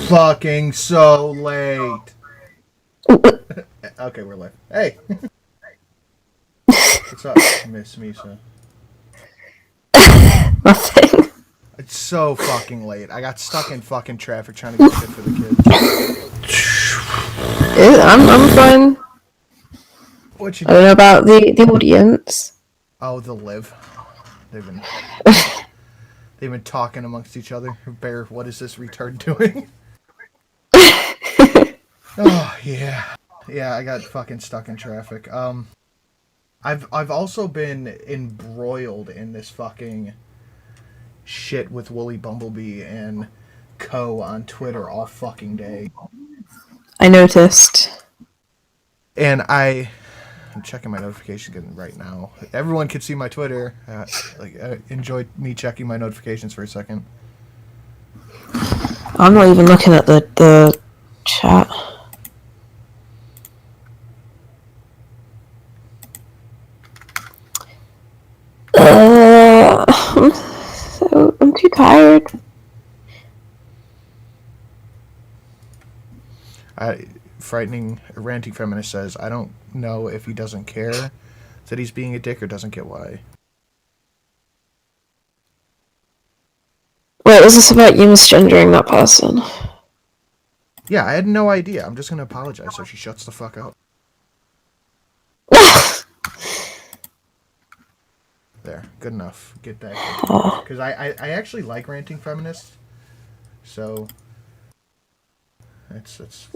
Fucking so late. Okay, we're live. Hey, what's up, Miss Misa? Nothing. It's so fucking late. I got stuck in fucking traffic trying to get shit for the kids. I'm fine. What you I don't doing? know about the audience. Oh, the live. They've been talking amongst each other. Bear, what is this retard doing? Oh yeah, yeah. I got fucking stuck in traffic. I've also been embroiled in this fucking shit with Wooly Bumblebee and Co on Twitter all fucking day. I noticed. And I'm checking my notifications again right now. Everyone can see my Twitter. Enjoy me checking my notifications for a second. I'm not even looking at the chat. I'm too tired. Frightening ranting feminist says, I don't know if he doesn't care that he's being a dick or doesn't get why. Wait, was this about you misgendering that person? Yeah, I had no idea. I'm just gonna apologize so she shuts the fuck up. There, good enough. Get that. Because I actually like ranting feminists. So it's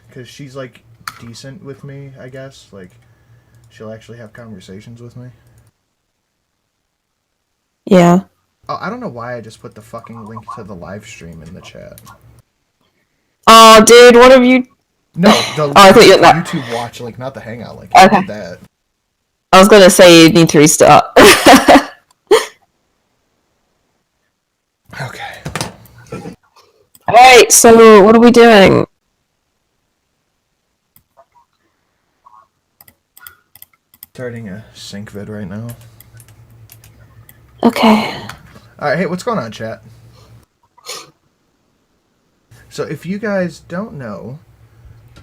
because she's like decent with me, I guess. Like she'll actually have conversations with me. Yeah. Oh, I don't know why I just put the fucking link to the live stream in the chat. Oh, dude, what have you? No, the I thought you meant that. YouTube watch link, not the Hangout link. Okay. I did that. I was gonna say you need to restart. Okay. Alright, so what are we doing? Starting a sync vid right now. Okay. Alright, hey, what's going on, chat? So if you guys don't know,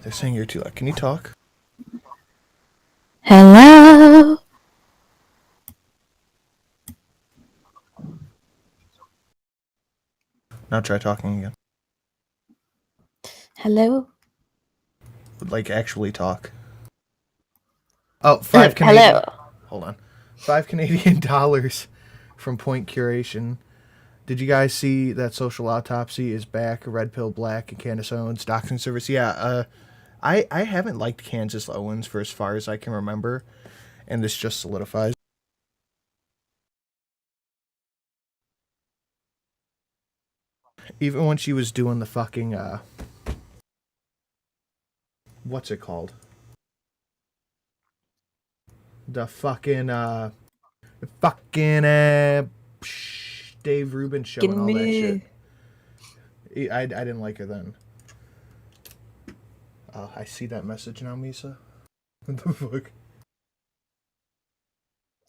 they're saying you're too loud. Can you talk? Hello. Now try talking again. Hello. Like actually talk. Oh, $5 Canadian. Hello. Hold on. $5 Canadian from Point Curation. Did you guys see that Social Autopsy is back? Red Pill Black and Candace Owens doxing service. Yeah. I haven't liked Kansas Owens for as far as I can remember, and this just solidifies. Even when she was doing the fucking what's it called? The fucking Dave Rubin show and all that shit. I didn't like her then. I see that message now, Misa. What the fuck?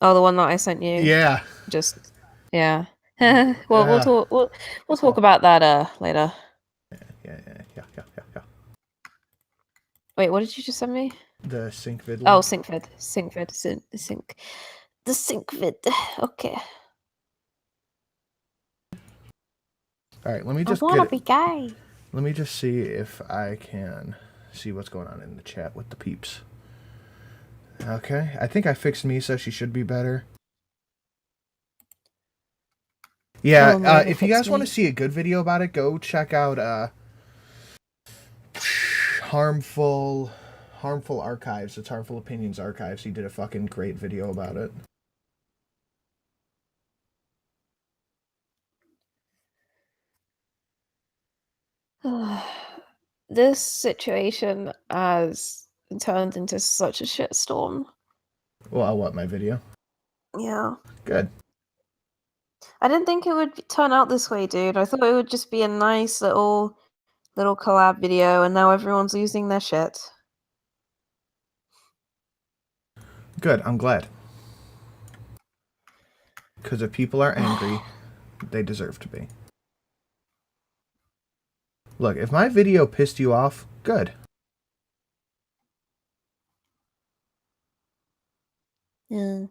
Oh, the one that I sent you. Yeah. Just yeah. Well, we'll talk about that later. Yeah. Wait, what did you just send me? The sync vid. Oh, sync vid. The sync vid. Okay. All right, let me just be gay. Let me just see if I can see what's going on in the chat with the peeps. Okay, I think I fixed Misa. She should be better. Yeah, if you guys want to see a good video about it, go check out Harmful Archives. It's Harmful Opinions Archives. He did a fucking great video about it. This situation has turned into such a shitstorm. Well, what, my video? Yeah. Good. I didn't think it would turn out this way, dude. I thought it would just be a nice little collab video, and now everyone's losing their shit. Good, I'm glad. Because if people are angry, they deserve to be. Look, if my video pissed you off, good. Yeah.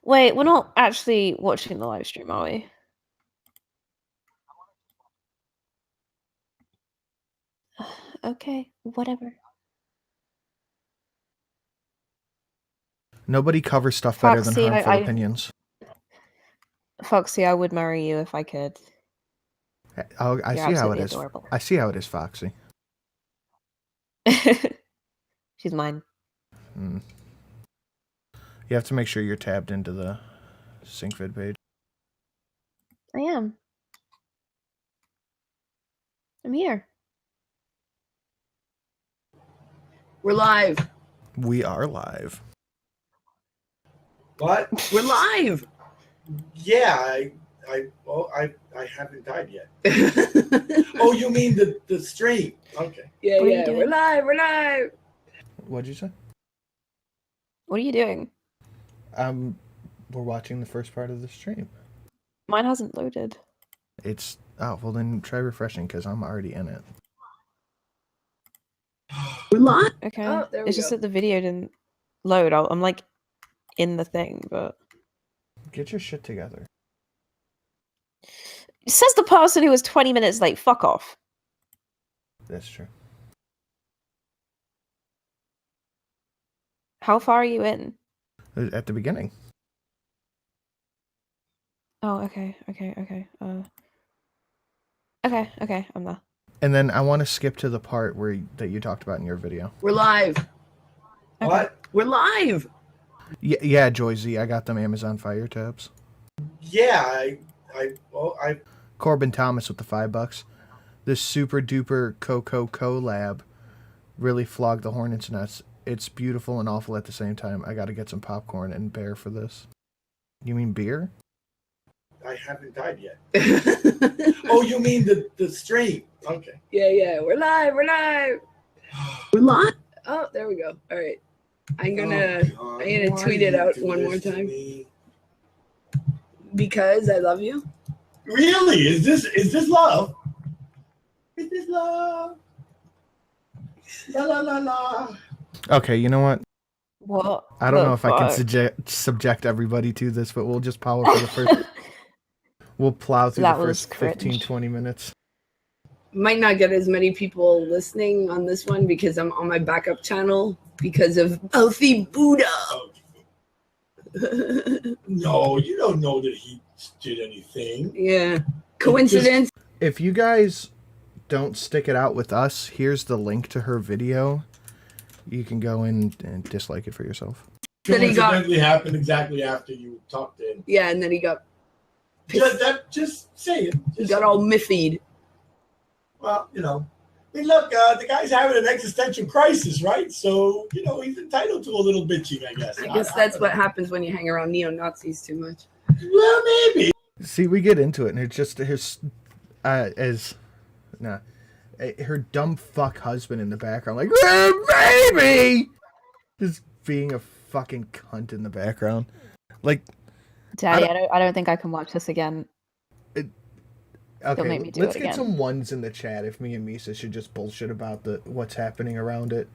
Wait, we're not actually watching the live stream, are we? Okay, whatever. Nobody covers stuff better than Foxy, harmful opinions. Foxy, I would marry you if I could. I You're see how it absolutely is. adorable. I see how it is, Foxy. She's mine. You have to make sure you're tabbed into the SyncVid page. I am. I'm here. We're live. We are live. What? We're live. Yeah, I haven't died yet. Oh, you mean the stream? Okay. Yeah, What are you yeah. doing? We're live. We're live. What'd you say? What are you doing? We're watching the first part of the stream. Mine hasn't loaded. It's well then try refreshing because I'm already in it. We're live. Okay. Oh, there we it's just go. that the video didn't load. I'm like in the thing, but Get your shit together. it says the person who was 20 minutes late. Fuck off. That's true. How far are you in? At the beginning. Oh, okay. Okay, I'm there. And then I want to skip to the part where that you talked about in your video. We're live. Okay. What? We're live. Yeah, Joy Z. I got them Amazon Fire tabs. Yeah, I Corbin Thomas with the $5. This super duper Coco collab really flogged the hornet's nuts. It's beautiful and awful at the same time. I got to get some popcorn and bear for this. You mean beer? I haven't died yet. Oh, you mean the stream? Okay. Yeah, yeah. We're live. We're live. We're live. Oh, there we go. All right. I'm gonna Why tweet do it you out do one this more to time. me? Because I love you. Really? Is this love? Is this love? La la la la. Okay, you know what? What? I don't the know if I fuck? can subject everybody to this, but we'll just power for the first. We'll plow through That the was first 15, cringe. 20 minutes. Might not get as many people listening on this one because I'm on my backup channel because of Healthy Buddha. Oh, no, you don't know that he did anything. Yeah. Coincidence? If you guys don't stick it out with us, here's the link to her video. You can go in and dislike it for yourself. Then he got- Coincidentally happened exactly after you talked to him. Yeah, and then he got pissed. Just say it. He got all miffied. Well, I mean, look, the guy's having an existential crisis, right? So, he's entitled to a little bitching, I guess. I guess that's what happens when you hang around neo-Nazis too much. Well, maybe. See, we get into it, and it's just her dumb fuck husband in the background, like, baby, just being a fucking cunt in the background. Like, Daddy, I don't think I can watch this again. okay, make me do let's it get again. some ones in the chat if me and Misa should just bullshit about what's happening around it,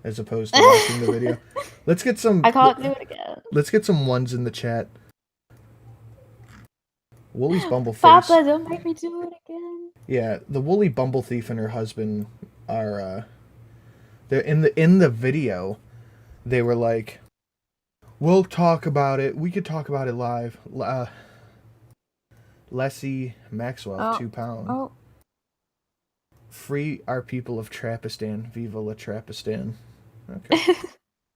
as opposed to watching the video. Let's get some. I can't do it again. Let's get some ones in the chat. Woolly's Bumbleface. Papa, don't make me do it again. Yeah, the Woolly Bumble Thief and her husband are they're in the video. They were like, "We'll talk about it. We could talk about it live." Leslie Maxwell, Oh. £2. Oh, Free our people of Trapistan. Viva la Trapistan. Okay.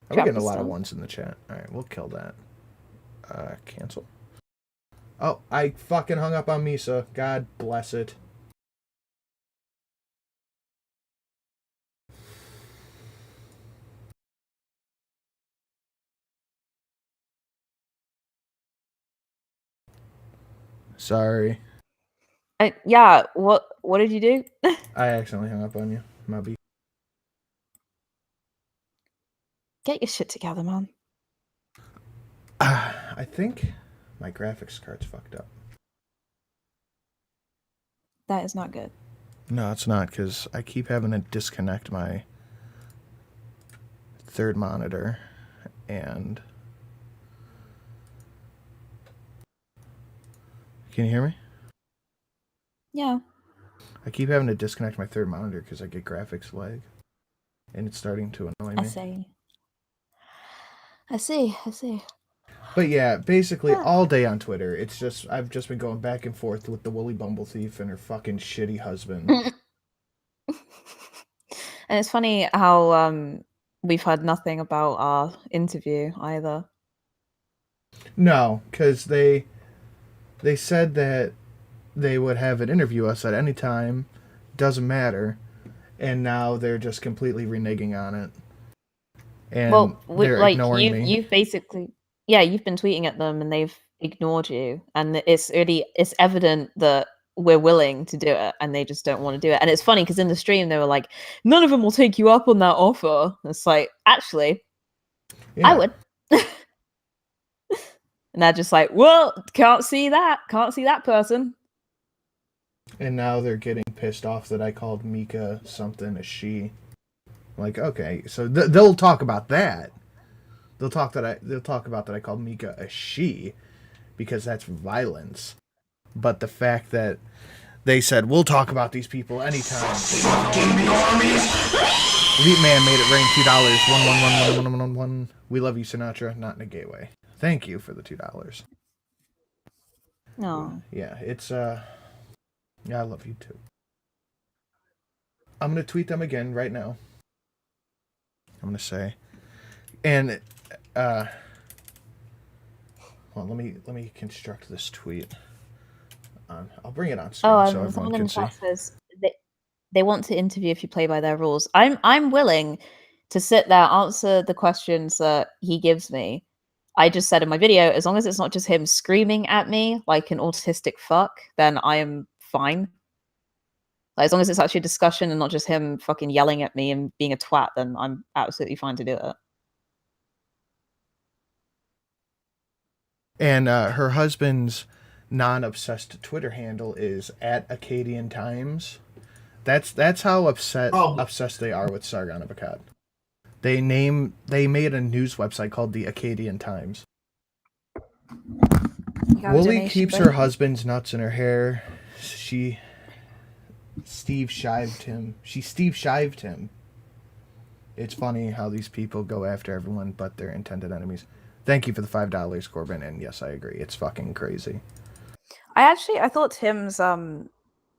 We're getting a lot of Trapistan. ones in the chat. Alright, we'll kill that. Cancel. Oh, I fucking hung up on Misa. God bless it. Sorry. yeah. What did you do? I accidentally hung up on you. My B. Get your shit together, man. I think my graphics card's fucked up. That is not good. No, it's not, because I keep having to disconnect my third monitor, and... Can you hear me? Yeah. I keep having to disconnect my third monitor because I get graphics lag, and it's starting to annoy me. I see. But yeah, basically all day on Twitter, it's just I've just been going back and forth with the Woolly Bumble Thief and her fucking shitty husband. And it's funny how we've heard nothing about our interview either. No, because they said that they would have it interview us at any time, doesn't matter, and now they're just completely reneging on it. And they're ignoring me. You've basically, you've been tweeting at them and they've ignored you, and it's evident that we're willing to do it and they just don't want to do it. And it's funny because in the stream they were like, none of them will take you up on that offer. It's like, actually, I would. And they're just like, well, can't see that person. And now they're getting pissed off that I called Mika something a she. Like, okay, so they'll talk about that. They'll talk about that I called Mika a she, because that's violence. But the fact that they said we'll talk about these people anytime. Elite Man made it rain $2. 1111111. We love you, Sinatra. Not in a gay way. Thank you for the $2. No. Yeah, it's yeah, I love you too. I'm gonna tweet them again right now. I'm gonna say, and well, let me construct this tweet. I'll bring it on screen so everyone can see. Says they want to interview if you play by their rules. I'm willing to sit there, answer the questions that he gives me. I just said in my video, as long as it's not just him screaming at me like an autistic fuck, then I am fine. Like, as long as it's actually a discussion and not just him fucking yelling at me and being a twat, then I'm absolutely fine to do it. And her husband's non-obsessed Twitter handle is @Acadian Times. That's how obsessed they are with Sargon of Akkad. They made a news website called the Acadian Times. Wooly keeps her husband's nuts in her hair. She Steve shived him. It's funny how these people go after everyone but their intended enemies. Thank you for the $5, Corbin, and yes, I agree. It's fucking crazy. I thought Tim's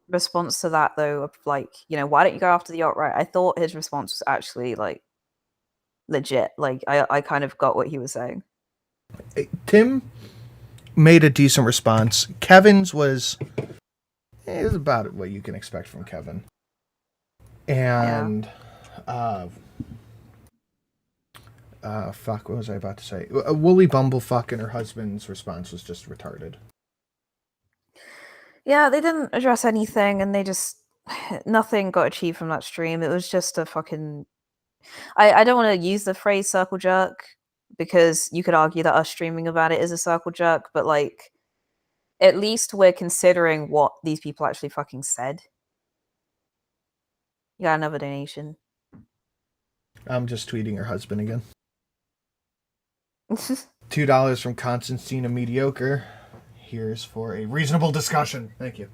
response to that, though, of like, why don't you go after the alt-right? I thought his response was actually like legit. Like, I kind of got what he was saying. Tim made a decent response. Kevin's was about what you can expect from Kevin. And fuck, what was I about to say? Woolly Bumblefuck and her husband's response was just retarded. Yeah, they didn't address anything, and nothing got achieved from that stream. It was just a fucking... I don't want to use the phrase circle jerk, because you could argue that us streaming about it is a circle jerk, but, like, at least we're considering what these people actually fucking said. You got another donation. I'm just tweeting her husband again. $2 from Constantina Mediocre. Here's for a reasonable discussion. Thank you.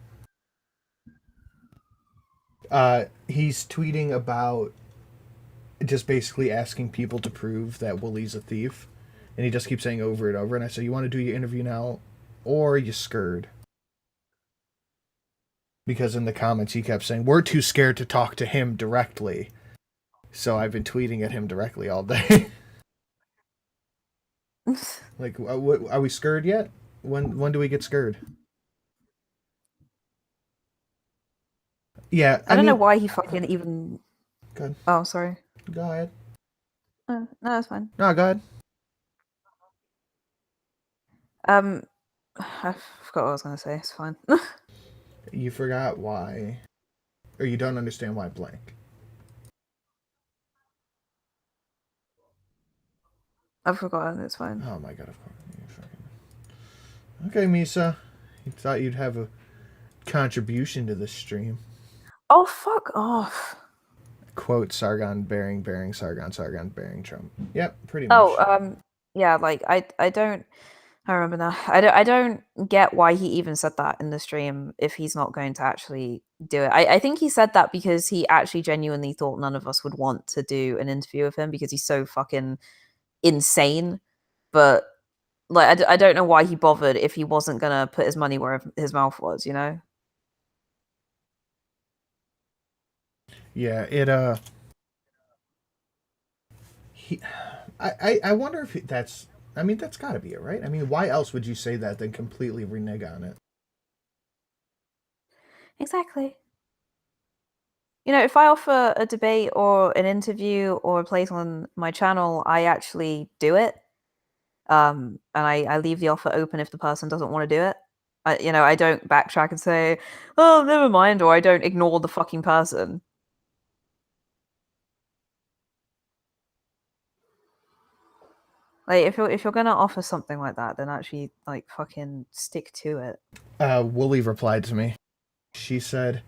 He's tweeting about just basically asking people to prove that Wooly's a thief. And he just keeps saying over and over. And I said, you want to do your interview now? Or you scared? Because in the comments he kept saying, we're too scared to talk to him directly. So I've been tweeting at him directly all day. Like, are we scared yet? When do we get scared? Yeah, I don't know why he fucking even... Go ahead. Oh, sorry. Go ahead. No, that's fine. No, go ahead. I forgot what I was going to say. It's fine. You forgot why. Or you don't understand why blank. I've forgotten. It's fine. Oh my god, of course. Okay, Misa. You thought you'd have a contribution to this stream. Oh, fuck off. Quote Sargon bearing Sargon bearing Trump. Yep, pretty much. Oh, yeah, like I remember now. I don't get why he even said that in the stream if he's not going to actually do it. I think he said that because he actually genuinely thought none of us would want to do an interview with him because he's so fucking insane. But like, I don't know why he bothered if he wasn't gonna put his money where his mouth was, you know? Yeah, I wonder if that's. I mean, that's got to be it, right? I mean, why else would you say that than completely renege on it? Exactly. You know, if I offer a debate or an interview or a place on my channel, I actually do it. And I leave the offer open if the person doesn't want to do it. I don't backtrack and say, "Oh, never mind," or I don't ignore the fucking person. Like, if you're gonna offer something like that, then actually like fucking stick to it. Wooly replied to me. She said,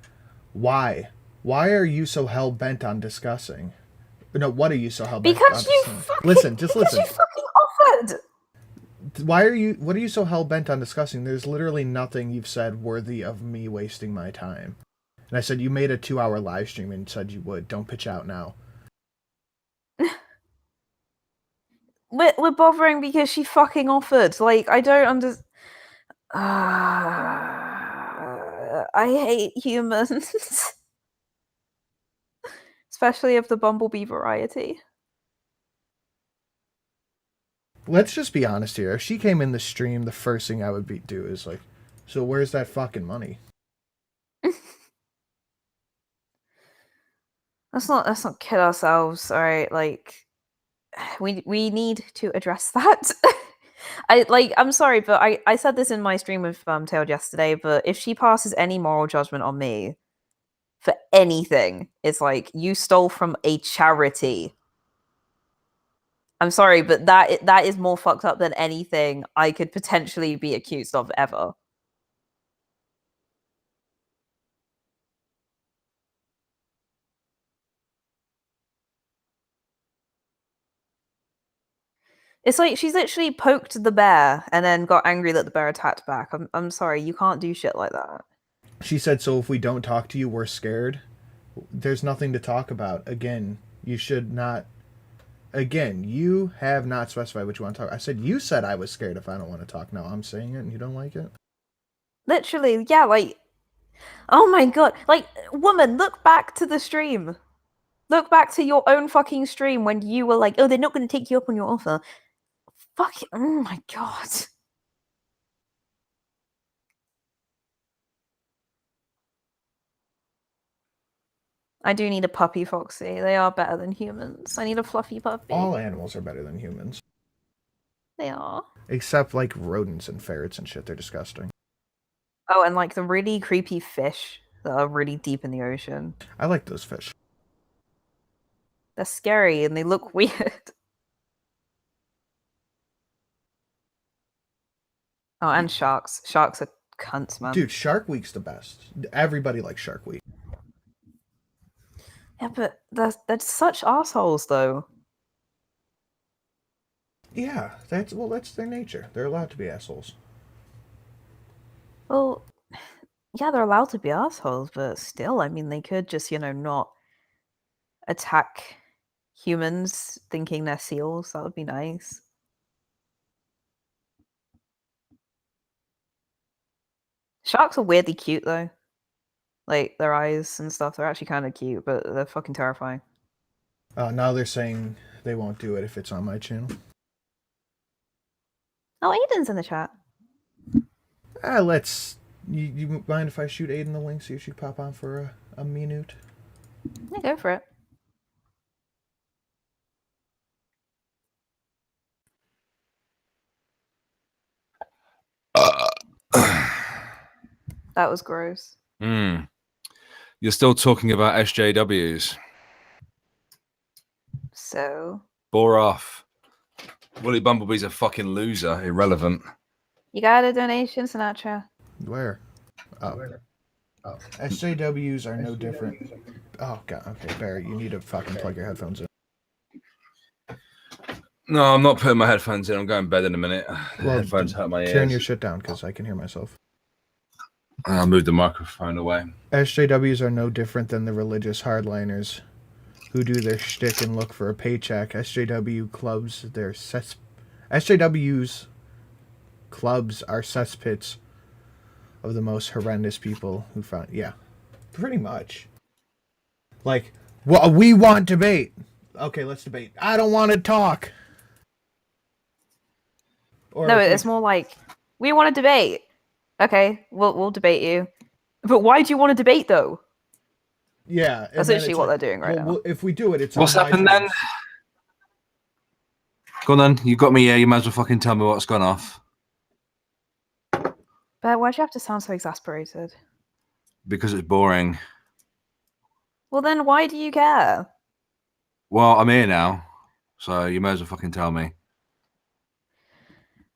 "Why? Why are you so hell bent on discussing? No, what are you so hell bent on Because you discussing? fucking Listen, just because listen. you fucking offered. What are you so hell bent on discussing? There's literally nothing you've said worthy of me wasting my time." And I said, "You made a 2-hour live stream and said you would. Don't pitch out now." We're bothering because she fucking offered. Like, I don't I hate humans. Especially of the Bumblebee variety. Let's just be honest here. If she came in the stream, the first thing I would do is like, "So where's that fucking money?" Let's not kid ourselves, alright? Like, we need to address that. I'm sorry, but I said this in my stream with Tailed yesterday, but if she passes any moral judgment on me for anything, it's like, you stole from a charity. I'm sorry, but that is more fucked up than anything I could potentially be accused of ever. It's like she's literally poked the bear and then got angry that the bear attacked back. I'm sorry, you can't do shit like that. She said, "So if we don't talk to you, we're scared." There's nothing to talk about. Again, you should not. Again, you have not specified what you want to talk. I said you said I was scared if I don't want to talk. Now I'm saying it and you don't like it. Literally, yeah, like, oh my god. Like, woman, look back to the stream. Look back to your own fucking stream when you were like, oh, they're not going to take you up on your offer. Fuck it. Oh my god. I do need a puppy, Foxy. They are better than humans. I need a fluffy puppy. All animals are better than humans. They are. Except like rodents and ferrets and shit. They're disgusting. Oh, and like the really creepy fish that are really deep in the ocean. I like those fish. They're scary and they look weird. Oh, and sharks. Sharks are cunts, man. Dude, Shark Week's the best. Everybody likes Shark Week. Yeah, but they're such assholes, though. Yeah, that's their nature. They're allowed to be assholes. Well, yeah, they're allowed to be assholes, but still, I mean, they could just, not attack humans thinking they're seals. That would be nice. Sharks are weirdly cute, though. Like, their eyes and stuff, they're actually kind of cute, but they're fucking terrifying. Now they're saying they won't do it if it's on my channel. Oh, Aiden's in the chat. Let's... You mind if I shoot Aiden the link, see if she pop on for a minute? Yeah, go for it. That was gross. You're still talking about SJWs. So? Bore off. Willie Bumblebee's a fucking loser. Irrelevant. You got a donation, Sinatra? Where? Oh. SJWs are no different. Oh, God. Okay, Barry, you need to fucking plug your headphones in. No, I'm not putting my headphones in. I'm going to bed in a minute. Well, Headphones hurt my ears. Turn your shit down because I can hear myself. I'll move the microphone away. SJWs are no different than the religious hardliners who do their shtick and look for a paycheck. SJWs clubs are cesspits of the most horrendous people who found. Yeah, pretty much. Like, well, we want debate. Okay, let's debate. I don't want to talk. Or No, it's more like, we want to debate. Okay, we'll debate you. But why do you want to debate, though? Yeah. That's literally what they're doing right now. If we do it, it's what's on my happened then? terms. Go on then. You got me here. You might as well fucking tell me what's gone off. But why'd you have to sound so exasperated? Because it's boring. Well, then why do you care? Well, I'm here now, so you may as well fucking tell me.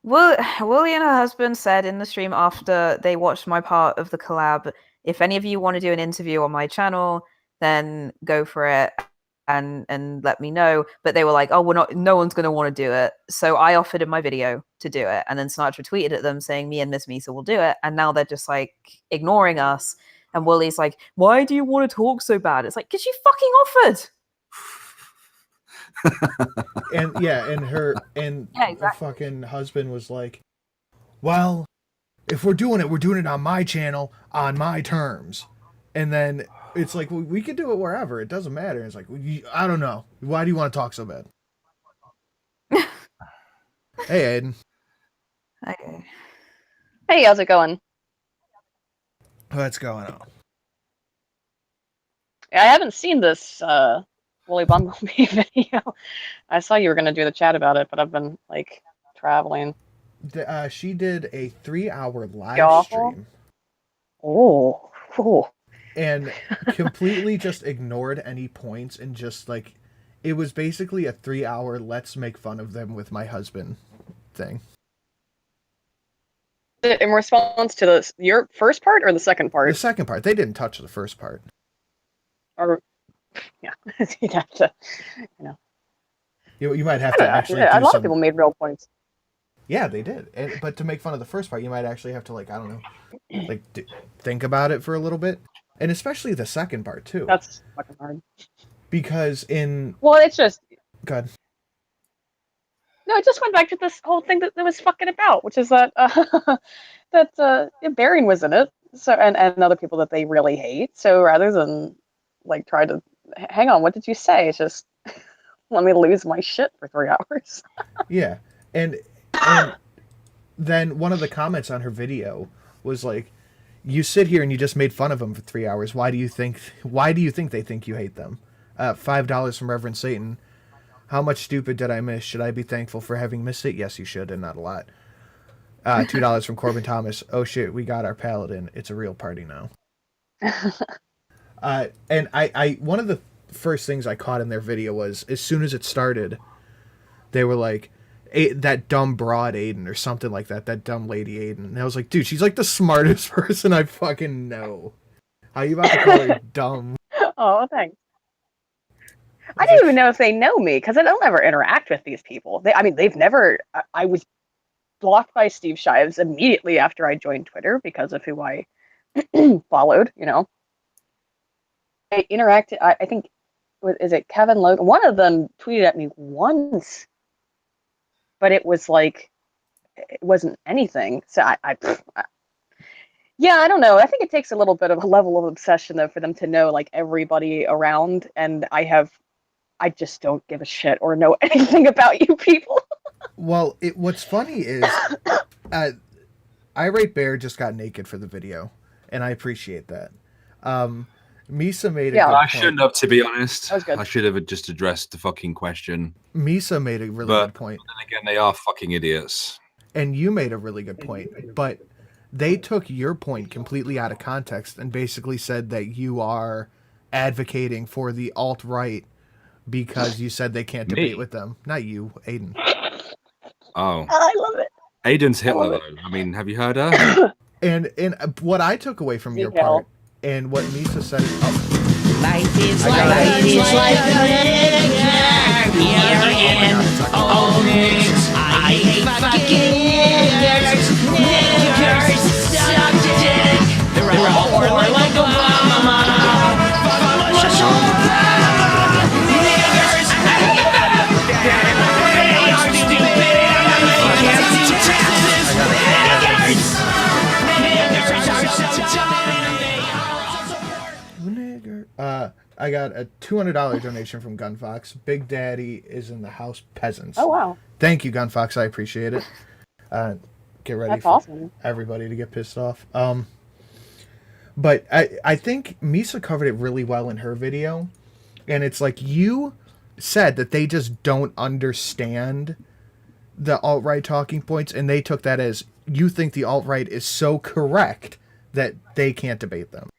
Willie and her husband said in the stream after they watched my part of the collab, if any of you want to do an interview on my channel, then go for it and let me know. But they were like, oh, no one's going to want to do it. So I offered in my video to do it. And then Sinatra tweeted at them saying me and Miss Misa will do it. And now they're just like ignoring us. And Willie's like, why do you want to talk so bad? It's like, because you fucking offered. And her fucking husband was like, well, if we're doing it on my channel on my terms. And then it's like, well, we could do it wherever, it doesn't matter. It's like, I don't know, why do you want to talk so bad? Hey, Aiden. Okay. Hey, how's it going? What's going on? I haven't seen this Woolly Bumblebee video. I saw you were going to do the chat about it, but I've been, like, traveling. She did a 3-hour live stream. Oh. And completely just ignored any points and just, like, it was basically a 3-hour let's make fun of them with my husband thing. In response to your first part or the second part? The second part. They didn't touch the first part. Or, yeah, you'd have to, you know. You might have to actually. A lot of people made real points. Yeah, they did. But to make fun of the first part, you might actually have to, like, I don't know, like think about it for a little bit, and especially the second part too. That's fucking hard. Because well, it's just. Good. No, it just went back to this whole thing that was fucking about, which is that Baron was in it, so and other people that they really hate. So rather than like try to hang on, what did you say? It's just let me lose my shit for 3 hours. Yeah, and then one of the comments on her video was like, "You sit here and you just made fun of them for 3 hours. Why do you think they think you hate them?" $5 from Reverend Satan. How much stupid did I miss? Should I be thankful for having missed it? Yes, you should, and not a lot. $2 from Corbin Thomas. Oh shit, we got our paladin. It's a real party now. And I one of the first things I caught in their video was, as soon as it started, they were like, that dumb broad Aiden or something like that. That dumb lady Aiden. And I was like, dude, she's like the smartest person I fucking know. How you about to call her dumb? Oh, thanks. I don't even know if they know me, because I don't ever interact with these people. They've never. I was blocked by Steve Shives immediately after I joined Twitter because of who I followed, you know. I interacted, I think, is it Kevin Logan? One of them tweeted at me once, but it was like, it wasn't anything. So yeah, I don't know. I think it takes a little bit of a level of obsession, though, for them to know, like, everybody around, and I just don't give a shit or know anything about you people. Well, what's funny is, Irate Bear just got naked for the video, and I appreciate that. Misa made a good I point. shouldn't have, to be honest. I should have just addressed the fucking question. Misa made a really good point. Then again, they are fucking idiots. And you made a really good point, but they took your point completely out of context and basically said that you are advocating for the alt-right because you said they can't debate with them. Not you, Aiden. Oh. I love it. Aiden's Hitler, love though. I mean, have you heard her? And what I took away from your Detail. part, and what Misa said, Life is I got like it. a here in Onyx. I hate fucking niggers, suck dick. They're all poor like Obama. Niggers, they are stupid. I can't do taxes. Niggers are so dumb. They are so nigger. I got a $200 donation from Gunfox. Big Daddy is in the house. Peasants. Oh wow, Thank you, Gunfox. I appreciate it. Get ready that's for awesome. everybody to get pissed off. But I think Misa covered it really well in her video. And it's like you said that they just don't understand the alt-right talking points, and they took that as you think the alt-right is so correct that they can't debate them.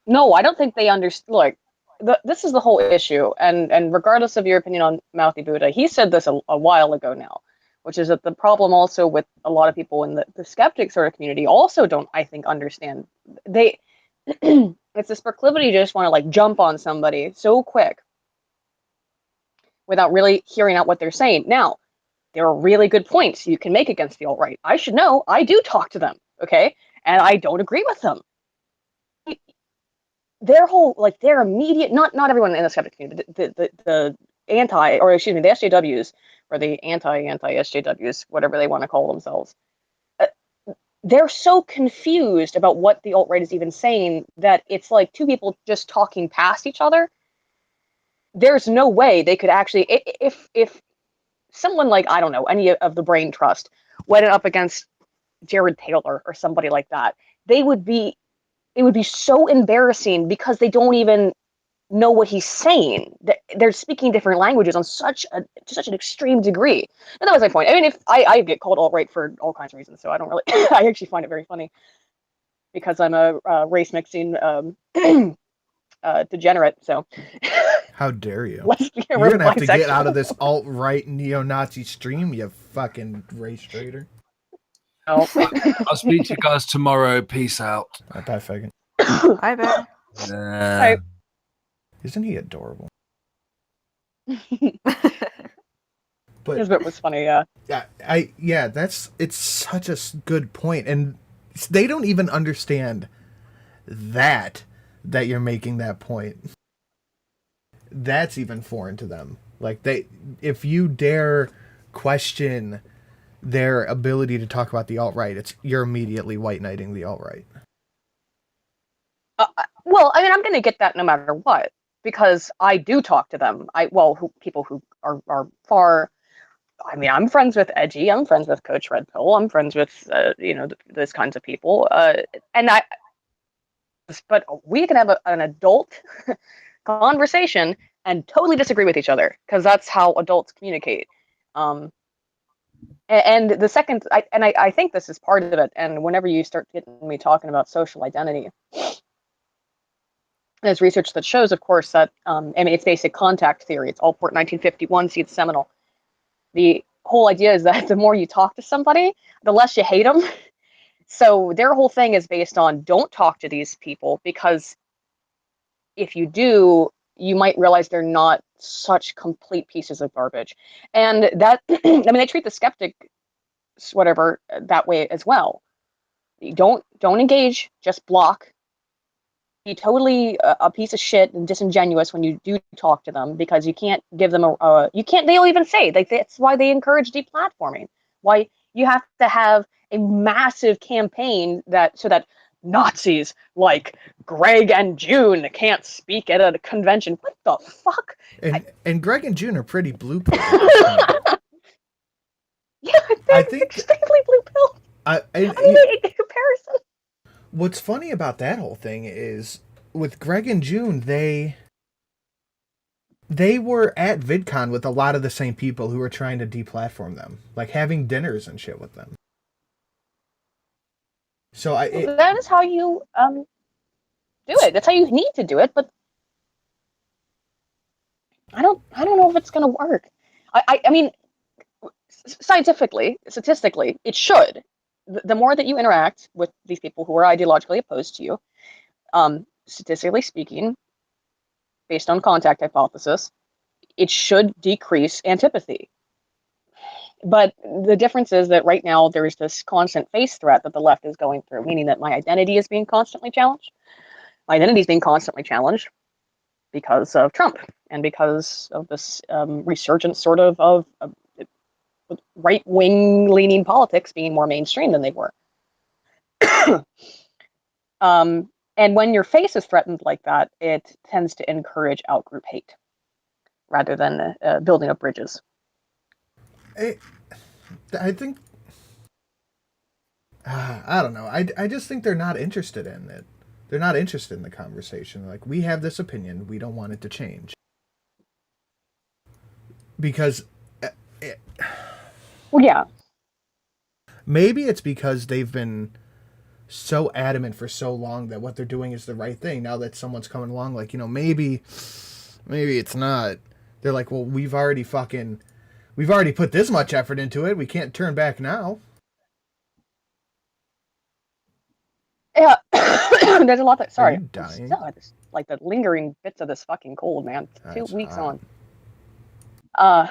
No, I don't think they understand. Look, this is the whole issue, and regardless of your opinion on Mouthy Buddha, he said this a while ago now, which is that the problem also with a lot of people in the skeptic sort of community also don't, I think, understand. They it's this proclivity to just want to like jump on somebody so quick without really hearing out what they're saying. Now, there are really good points you can make against the alt-right. I should know. I do talk to them, okay? And I don't agree with them. Their whole, like, their immediate, not everyone in the skeptic community, the anti, or excuse me, the SJWs, or the anti-SJWs, whatever they want to call themselves, they're so confused about what the alt-right is even saying that it's like two people just talking past each other. There's no way they could actually, if someone like, I don't know, any of the Brain Trust went up against Jared Taylor or somebody like that, it would be so embarrassing because they don't even know what he's saying. They're speaking different languages on such an extreme degree. And that was my point. I mean, if I get called alt-right for all kinds of reasons, so I don't really, I actually find it very funny because I'm a race mixing degenerate. So How dare you? You're gonna have to get out of this alt-right neo-Nazi stream, you fucking race traitor. Oh. I'll speak to you guys tomorrow. Peace out. Bye, Fagan. Hi, Bear. Hi. Isn't he adorable? But His bit was funny, yeah. It's such a good point, and they don't even understand that you're making that point. That's even foreign to them. Like if you dare question their ability to talk about the alt-right, you're immediately white knighting the alt-right. Well, I mean, I'm going to get that no matter what, because I do talk to them. People who are far. I mean, I'm friends with Edgy. I'm friends with Coach Red Pill. I'm friends with those kinds of people. But we can have an adult conversation and totally disagree with each other because that's how adults communicate. And the second, I think this is part of it. And whenever you start getting me talking about social identity, there's research that shows, of course, that it's basic contact theory. It's Allport 1951, see, it's seminal. The whole idea is that the more you talk to somebody, the less you hate them. So their whole thing is based on don't talk to these people because if you do, you might realize they're not such complete pieces of garbage. And that, I mean, they treat the skeptic, whatever, that way as well. You don't engage, just block. Be totally a piece of shit and disingenuous when you do talk to them because you can't give them they'll even say, like, that's why they encourage deplatforming. Why you have to have a massive campaign so that Nazis like Greg and June can't speak at a convention. What the fuck? And Greg and June are pretty blue pill. Yeah, I think extremely blue pill. I mean, in comparison. What's funny about that whole thing is with Greg and June, they were at VidCon with a lot of the same people who were trying to deplatform them, like having dinners and shit with them. So that is how you do it. That's how you need to do it, but I don't know if it's gonna work. I mean, scientifically, statistically, it should. The more that you interact with these people who are ideologically opposed to you, statistically speaking, based on contact hypothesis, it should decrease antipathy. But the difference is that right now there is this constant face threat that the left is going through, meaning that my identity is being constantly challenged. My identity is being constantly challenged because of Trump and because of this resurgence sort of right-wing leaning politics being more mainstream than they were. And when your face is threatened like that, it tends to encourage outgroup hate rather than building up bridges. I think I don't know. I just think they're not interested in it. They're not interested in the conversation. Like, we have this opinion, we don't want it to change. Because well, yeah. Maybe it's because they've been so adamant for so long that what they're doing is the right thing. Now that someone's coming along, like, maybe it's not. They're like, well, we've already put this much effort into it. We can't turn back now. Yeah, there's a lot that. Sorry, Are you dying? Like the lingering bits of this fucking cold, man. That's 2 weeks hot. on.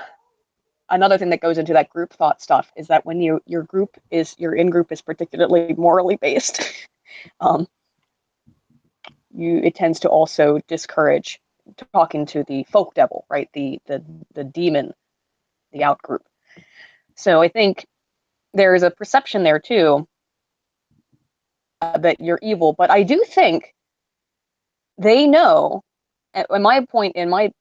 Another thing that goes into that group thought stuff is that when your in-group is particularly morally based, it tends to also discourage talking to the folk devil, right? The demon, the out group. So I think there's a perception there too that you're evil, but I do think they know. And my point in my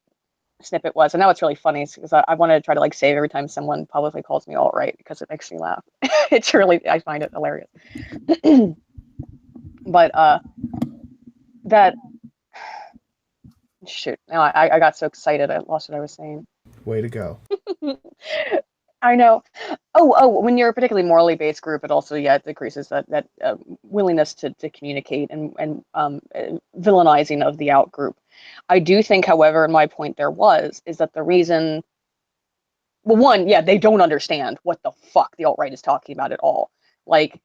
snippet was, and now it's really funny because I wanted to try to like save every time someone publicly calls me alt-right because it makes me laugh. It's really, I find it hilarious. But that shoot, now I got so excited I lost what I was saying. Way to go. I know. Oh, when you're a particularly morally based group, it also decreases that willingness to communicate and villainizing of the out group. I do think, however, and my point there is that the reason, well, one, they don't understand what the fuck the alt-right is talking about at all. Like,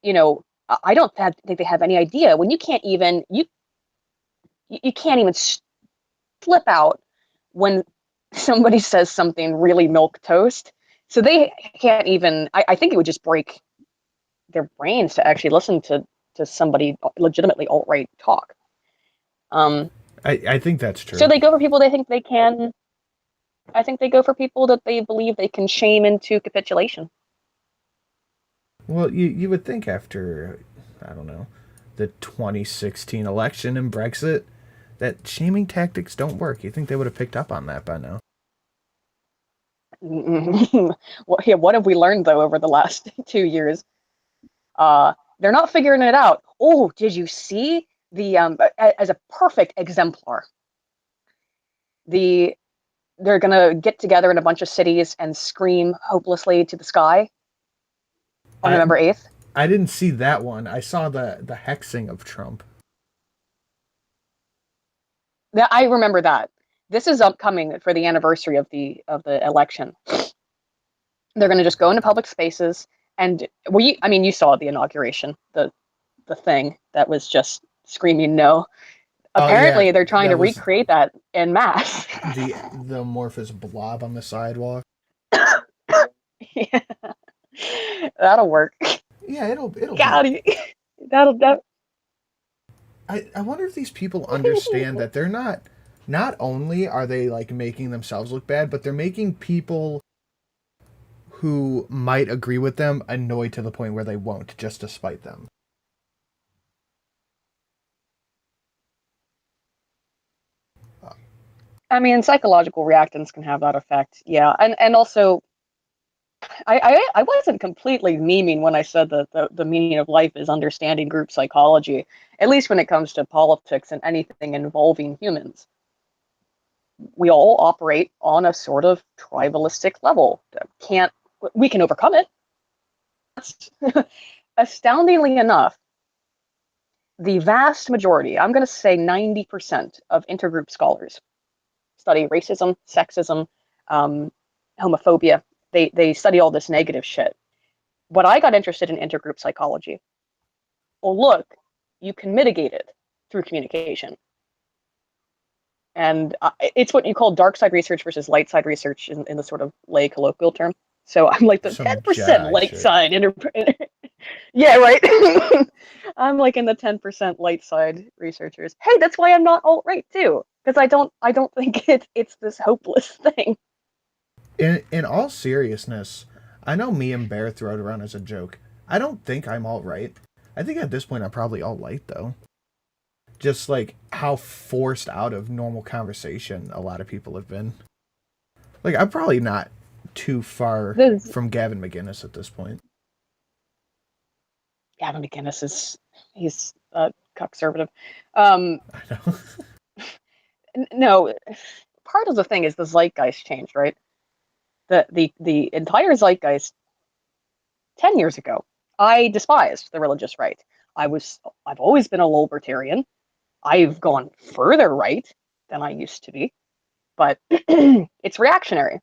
I don't think they have any idea when you can't even slip out when somebody says something really milquetoast. So they can't even, I think it would just break their brains to actually listen to somebody legitimately alt-right talk. I think that's true. So they go for people they think they can. I think they go for people that they believe they can shame into capitulation. Well, you would think after, I don't know, the 2016 election and Brexit, that shaming tactics don't work. You think they would have picked up on that by now? Well, what have we learned, though, over the last 2 years? They're not figuring it out. Oh, did you see the, as a perfect exemplar, they're going to get together in a bunch of cities and scream hopelessly to the sky on November 8th? I didn't see that one. I saw the hexing of Trump. I remember that. This is upcoming for the anniversary of the election. They're going to just go into public spaces and you saw the inauguration, the thing that was just screaming no. Apparently, they're trying to recreate that en masse. The amorphous blob on the sidewalk. Yeah. That'll work. Yeah, it'll God, that'll. I wonder if these people understand that they're not only are they like making themselves look bad, but they're making people who might agree with them annoyed to the point where they won't, just to spite them. I mean, psychological reactants can have that effect, yeah, and also, I wasn't completely memeing when I said that the meaning of life is understanding group psychology, at least when it comes to politics and anything involving humans. We all operate on a sort of tribalistic level. We can overcome it. Astoundingly enough, the vast majority, I'm going to say 90% of intergroup scholars study racism, sexism, homophobia, they study all this negative shit. But I got interested in intergroup psychology. Well, look, you can mitigate it through communication. And it's what you call dark side research versus light side research in the sort of lay colloquial term. So I'm like the Some 10% Jedi light shit. side. Yeah, right. I'm like in the 10% light side researchers. Hey, that's why I'm not alt-right too, because I don't think it's this hopeless thing. In all seriousness, I know me and Bear throw it around as a joke. I don't think I'm alt-right. I think at this point I'm probably alt-light though. Just like how forced out of normal conversation a lot of people have been. Like, I'm probably not too far from Gavin McInnes at this point. Gavin McInnes he's conservative. I know. No, part of the thing is the zeitgeist changed, right? The entire zeitgeist 10 years ago, I despised the religious right. I've always been a libertarian. I've gone further right than I used to be, but it's reactionary.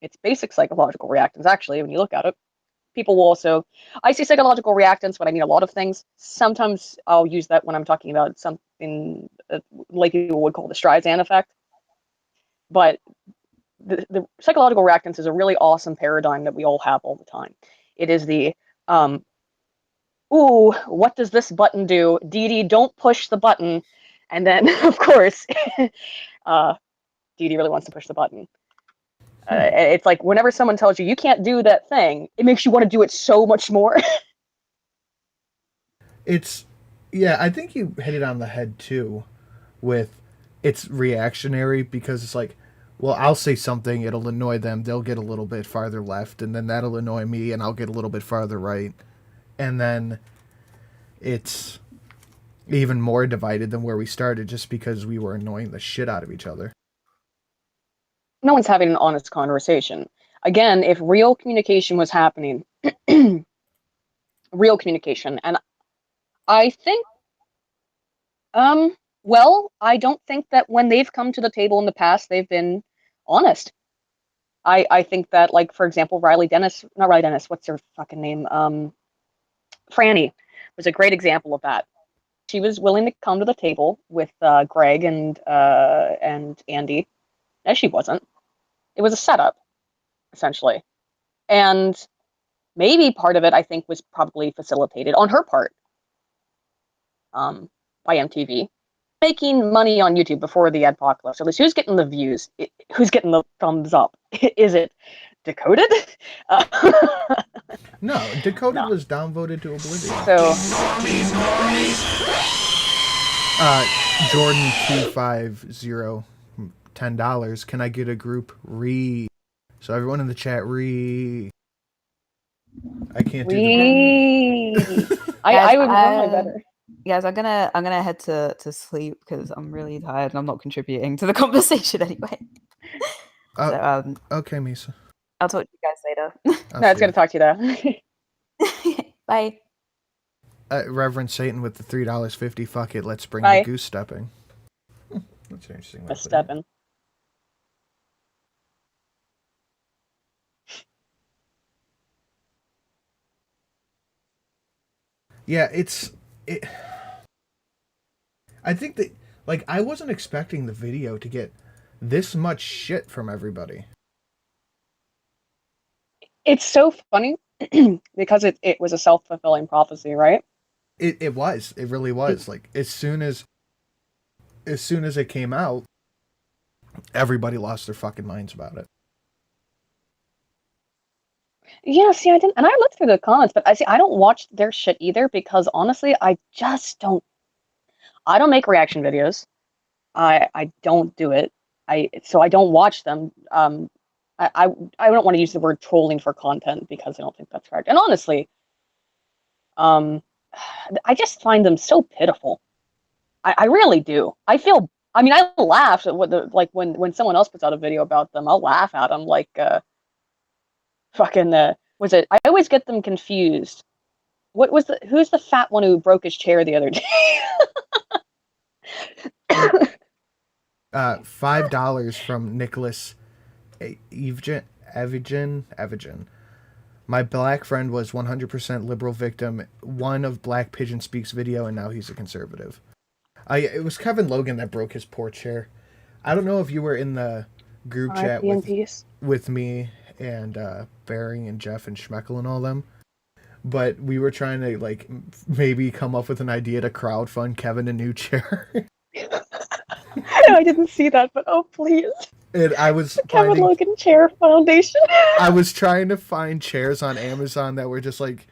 It's basic psychological reactance, actually, when you look at it. People will also, I say psychological reactance, but I mean a lot of things. Sometimes I'll use that when I'm talking about something like people would call the Streisand effect. But the psychological reactance is a really awesome paradigm that we all have all the time. It is the, ooh, what does this button do? Dee Dee, don't push the button. And then, of course, Dee Dee really wants to push the button. It's like whenever someone tells you can't do that thing, it makes you want to do it so much more. Yeah, I think you hit it on the head too with it's reactionary because it's like, well, I'll say something, it'll annoy them, they'll get a little bit farther left, and then that'll annoy me, and I'll get a little bit farther right. And then it's even more divided than where we started just because we were annoying the shit out of each other. No one's having an honest conversation. Again, if real communication was happening, real communication, and I think, well, I don't think that when they've come to the table in the past, they've been honest. I think that, like, for example, not Riley Dennis, what's her fucking name? Franny was a great example of that. She was willing to come to the table with Greg and Andy. No, she wasn't. It was a setup, essentially. And maybe part of it, I think, was probably facilitated on her part by MTV. Making money on YouTube before the apocalypse. At least who's getting the views? Who's getting the thumbs up? Is it Decoded? No, Decoded was downvoted to oblivion. So, Jordan250, $10. Can I get a group re? So everyone in the chat re. I can't do the I would know better. Guys, I'm gonna head to sleep because I'm really tired and I'm not contributing to the conversation anyway. So, okay, Misa. I'll talk to you guys later. No, it's gonna talk to you though. Bye. Reverend Satan with the $3.50. Fuck it, let's bring Bye. the goose stepping. That's interesting. A stepping. Yeah, I think that, like, I wasn't expecting the video to get this much shit from everybody. It's so funny because it was a self-fulfilling prophecy, right? It was. It really was. Like, as soon as it came out, everybody lost their fucking minds about it. Yeah, see, I didn't, and I looked through the comments, but I don't watch their shit either because honestly, I just don't. I don't make reaction videos. I don't do it. So I don't watch them. I don't want to use the word trolling for content because I don't think that's correct. And honestly, I just find them so pitiful. I really do. I laughed at when someone else puts out a video about them, I'll laugh at them like was it? I always get them confused. Who's the fat one who broke his chair the other day? $5 from Nicholas Evgen. Evigen. My black friend was 100% liberal victim. One of Black Pigeon Speaks video, and now he's a conservative. It was Kevin Logan that broke his poor chair. I don't know if you were in the group chat with me and Baring and Jeff and Schmeckel and all them, but we were trying to like maybe come up with an idea to crowdfund Kevin a new chair. I didn't see that, but oh please. And I was Kevin Logan Chair Foundation. I was trying to find chairs on Amazon that were just like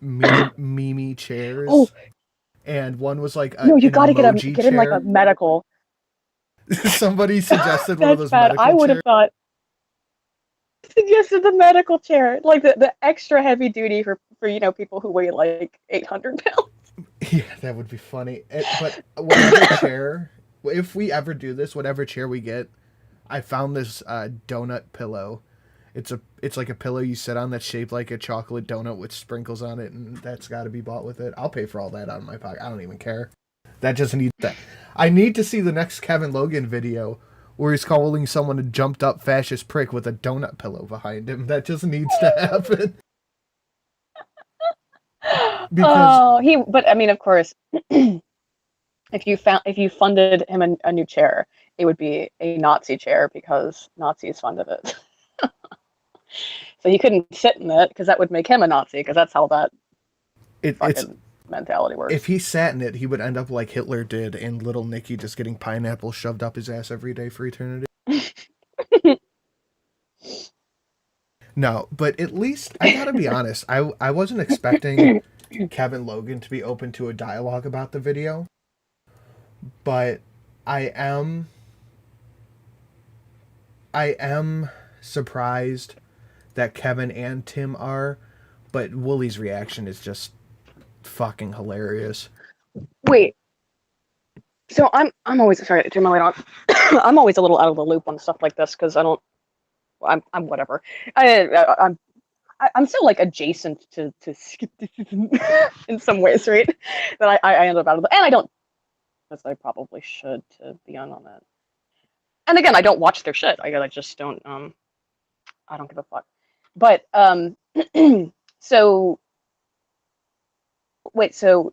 meme chairs. Oh. And one was like no, you gotta get him like a medical. Somebody suggested one of those bad. medical I would have chairs. thought suggested the medical chair, like the extra heavy duty for people who weigh like 800 pounds. Yeah, that would be funny. But whatever chair, if we ever do this, whatever chair we get, I found this donut pillow. It's like a pillow you sit on that's shaped like a chocolate donut with sprinkles on it, and that's got to be bought with it. I'll pay for all that out of my pocket. I don't even care. That just needs that. I need to see the next Kevin Logan video where he's calling someone a jumped up fascist prick with a donut pillow behind him. That just needs to happen. But I mean, of course, if you funded him a new chair, it would be a Nazi chair because Nazis funded it. So he couldn't sit in it because that would make him a Nazi, because that's how that mentality works. If he sat in it, he would end up like Hitler did in Little Nicky, just getting pineapple shoved up his ass every day for eternity. No, but at least, I gotta be honest, I wasn't expecting Kevin Logan to be open to a dialogue about the video, but I am surprised that Kevin and Tim are, but Wooly's reaction is just fucking hilarious. Wait, so I'm always sorry to turn my light on. I'm always a little out of the loop on stuff like this because I'm whatever. I'm still like adjacent to skepticism in some ways, right? That I end up out of the, and I don't, as I probably should, to be on that. And again, I don't watch their shit. I just don't. I don't give a fuck. But so wait, so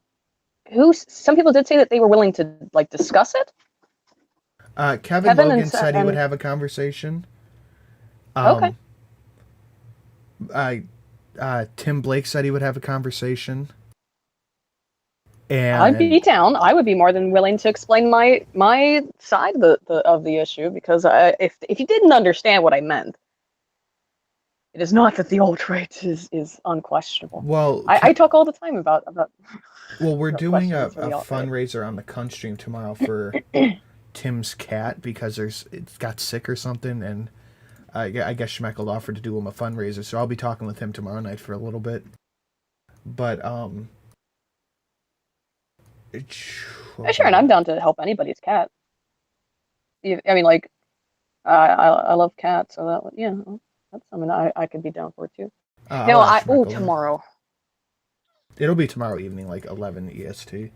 some people did say that they were willing to like discuss it. Kevin Logan said he would have a conversation. Okay. Tim Blake said he would have a conversation. And I'd be down. I would be more than willing to explain my side of the issue, because if you didn't understand what I meant, it is not that the alt-right is unquestionable. Well, I talk all the time about. Well, we're doing a questions for the alt-right. fundraiser on the Cunt stream tomorrow for Tim's cat because it's got sick or something, and I guess Schmeckel offered to do him a fundraiser, so I'll be talking with him tomorrow night for a little bit. But sure, and I'm down to help anybody's cat. I mean, like, I love cats, so that's something I could be down for too. Tomorrow. It'll be tomorrow evening, like 11 EST.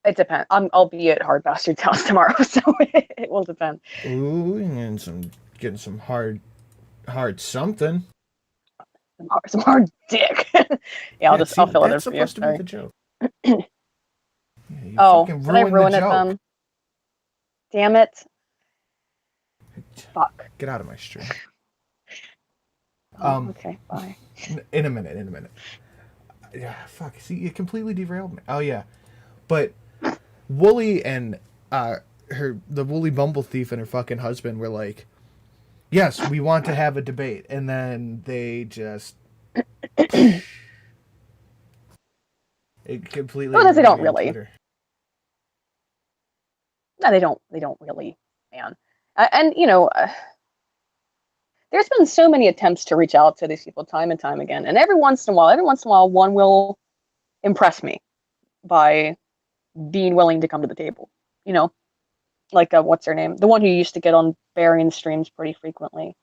It depends. I'll be at Hard Bastard's house tomorrow, so it will depend. Ooh, and getting some hard something. Some hard dick. I'll fill it in for you. That's supposed to be the joke. Did I ruin it then? Damn it. Fuck. Get out of my stream. Okay, bye. In a minute. Yeah, fuck. See, you completely derailed me. Oh yeah, but Wooly and the Wooly Bumble Thief and her fucking husband were like, yes, we want to have a debate, and then they just it completely. Well, they don't really. No, they don't really, man. And there's been so many attempts to reach out to these people time and time again, and every once in a while, one will impress me by being willing to come to the table. Like what's her name? The one who used to get on Varian streams pretty frequently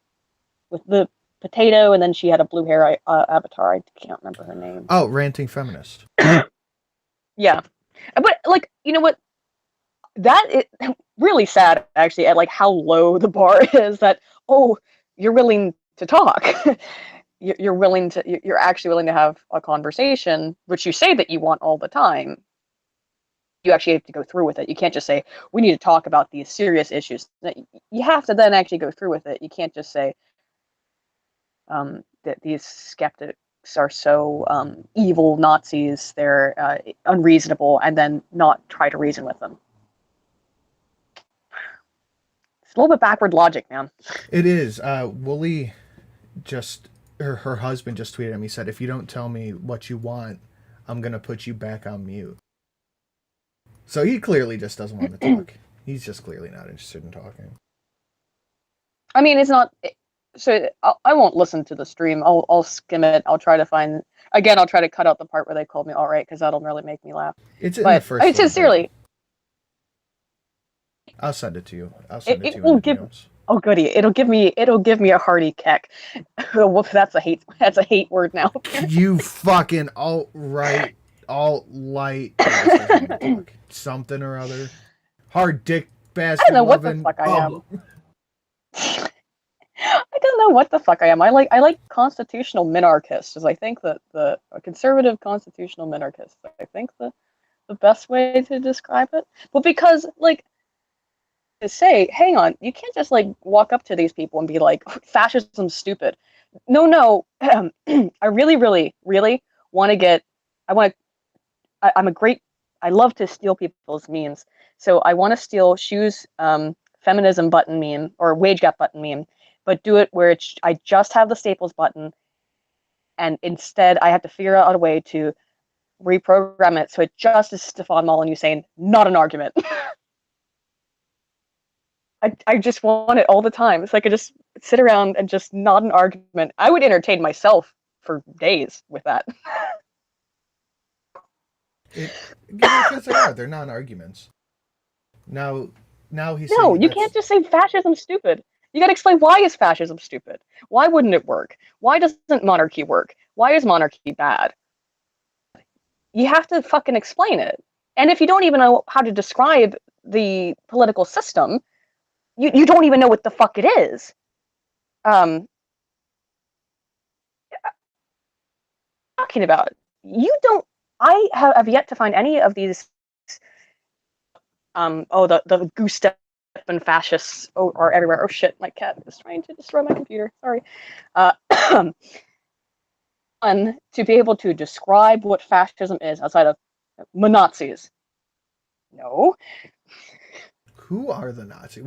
with the potato, and then she had a blue hair avatar. I can't remember her name. Oh, Ranting Feminist. Yeah, but like, you know what? that is really sad, actually, at like how low the bar is. That, oh, you're willing to talk. You're willing to. You're actually willing to have a conversation, which you say that you want all the time. You actually have to go through with it. You can't just say, we need to talk about these serious issues. You have to then actually go through with it. You can't just say that these skeptics are so evil Nazis, they're unreasonable, and then not try to reason with them. It's a little bit backward logic, man. It is. Wooly just, her husband just tweeted at me, said, if you don't tell me what you want, I'm going to put you back on mute. So he clearly just doesn't want to talk. He's just clearly not interested in talking. I mean, it's not. So I won't listen to the stream. I'll skim it. I'll try to find. Again, I'll try to cut out the part where they called me all right, because that'll really make me laugh. It's in the first. I mean, sincerely. I'll send it to you. I'll send it to you. Will give. Oh goody! It'll give me a hearty keck. Whoops, that's a hate word now. You fucking alt-right, alt-light, something or other. Hard dick bastard. I don't know what the fuck I am. I don't know what the fuck I am. I like constitutional minarchists, as I think that a conservative constitutional minarchist. I think the best way to describe it. But because like, to say, hang on, you can't just like walk up to these people and be like, fascism's stupid. No, I really want to get. I love to steal people's memes. So I want to steal Shu's feminism button meme or wage gap button meme, but do it where I just have the staples button, and instead I have to figure out a way to reprogram it so it just is Stefan Molyneux saying, not an argument. I just want it all the time. It's like I just sit around and just not an argument. I would entertain myself for days with that. Because they're non-arguments. Now he's no. You can't just say fascism's stupid. You got to explain why is fascism stupid. Why wouldn't it work? Why doesn't monarchy work? Why is monarchy bad? You have to fucking explain it. And if you don't even know how to describe the political system, you don't even know what the fuck it is. Talking about, you don't. I have yet to find any of these. The goose step and fascists are everywhere. Oh shit, my cat is trying to destroy my computer. Sorry. To be able to describe what fascism is outside of Nazis. No. Who are the Nazis?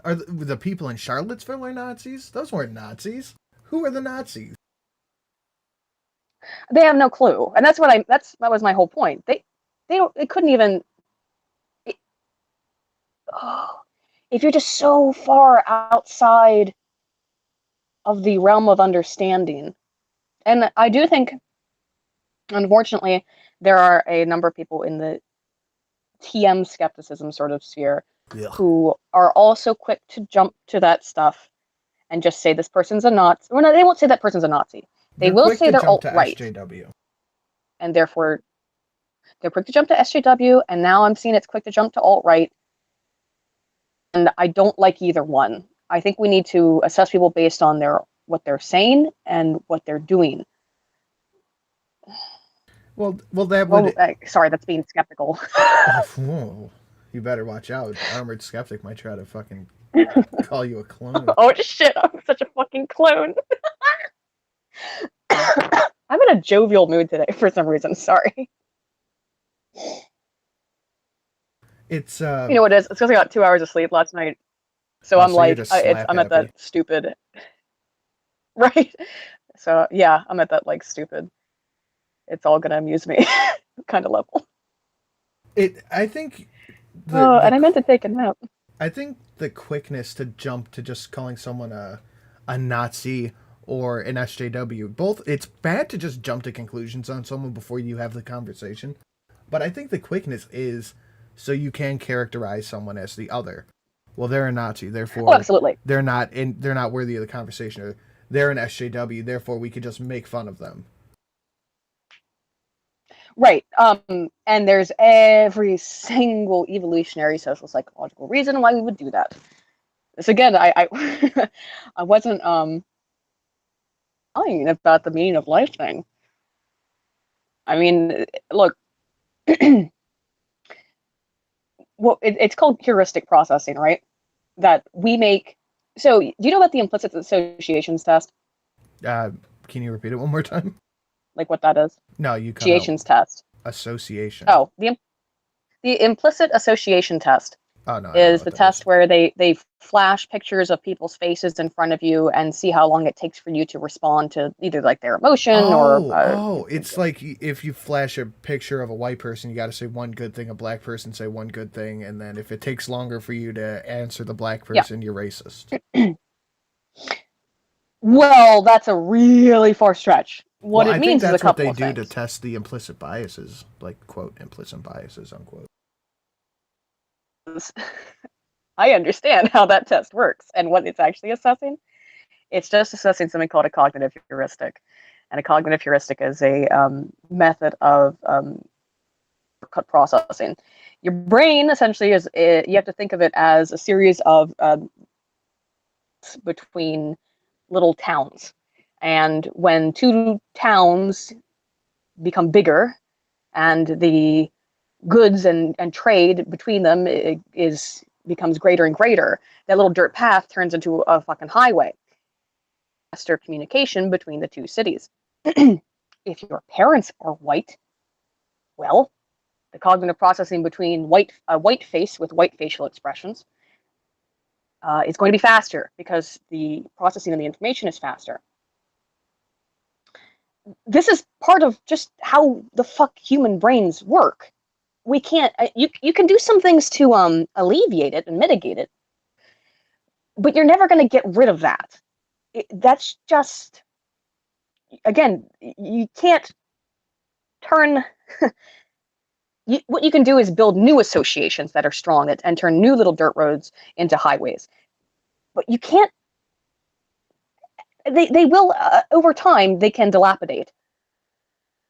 Are the people in Charlottesville are Nazis? Those weren't Nazis. Who are the Nazis? They have no clue, and that was my whole point. They couldn't even. If you're just so far outside of the realm of understanding, and I do think, unfortunately, there are a number of people in the TM skepticism sort of sphere who are also quick to jump to that stuff and just say this person's a Nazi. Well, no, they won't say that person's a Nazi. They will say they're alt-right. And therefore, they're quick to jump to SJW, and now I'm seeing it's quick to jump to alt-right. And I don't like either one. I think we need to assess people based on what they're saying and what they're doing. Well, that would. Sorry, that's being skeptical. Whoa. You better watch out. Armored Skeptic might try to fucking call you a clone. Oh shit! I'm such a fucking clone. I'm in a jovial mood today for some reason. Sorry. It's you know what it is? It's because I got 2 hours of sleep last night, so I'm like, I'm at that stupid. Right. So yeah, I'm at that like stupid. It's all gonna amuse me kind of level. I think. And I meant to take a nap. I think the quickness to jump to just calling someone a Nazi or an SJW, both, it's bad to just jump to conclusions on someone before you have the conversation. But I think the quickness is so you can characterize someone as the other. Well, they're a Nazi, therefore absolutely. they're not worthy of the conversation. Or they're an SJW, therefore we could just make fun of them. Right. And there's every single evolutionary social psychological reason why we would do that. This again, I I wasn't lying about the meaning of life thing. I mean, look, well, it's called heuristic processing, right? That we make. So, do you know about the implicit associations test? Can you repeat it one more time? Like what that is? No, you cut out. Associations test. Association. Oh, the implicit association test Oh, no, I don't know is what the that test is. where they flash pictures of people's faces in front of you and see how long it takes for you to respond to either like their emotion or It's like if you flash a picture of a white person, you got to say one good thing. A black person say one good thing, and then if it takes longer for you to answer the black person, you're racist. Well, that's a really far stretch. What Well, it I means think is a that's what couple they of do things. to test the implicit biases, like quote implicit biases unquote. I understand how that test works and what it's actually assessing. It's just assessing something called a cognitive heuristic. And a cognitive heuristic is a method of processing. Your brain essentially is, you have to think of it as a series of between little towns. And when two towns become bigger and the goods and trade between them becomes greater and greater, that little dirt path turns into a fucking highway. Faster communication between the two cities. If your parents are white, well, the cognitive processing between a white face with white facial expressions is going to be faster because the processing of the information is faster. This is part of just how the fuck human brains work. We can't. You can do some things to alleviate it and mitigate it, but you're never going to get rid of that. That's just, again, you can't turn. What you can do is build new associations that are strong and turn new little dirt roads into highways. But you can't. They will over time. They can dilapidate.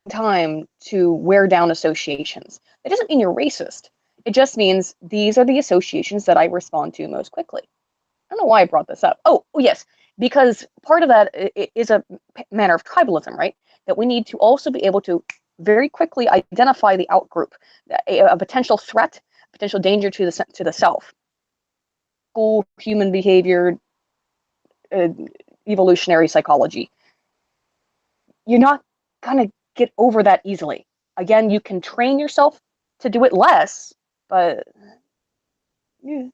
Time to wear down associations. It doesn't mean you're racist. It just means these are the associations that I respond to most quickly. I don't know why I brought this up. Oh, yes, because part of that is a manner of tribalism, right? That we need to also be able to very quickly identify the outgroup, a potential threat, potential danger to the self. Human behavior, evolutionary psychology. You're not gonna get over that easily. Again, you can train yourself to do it less, but I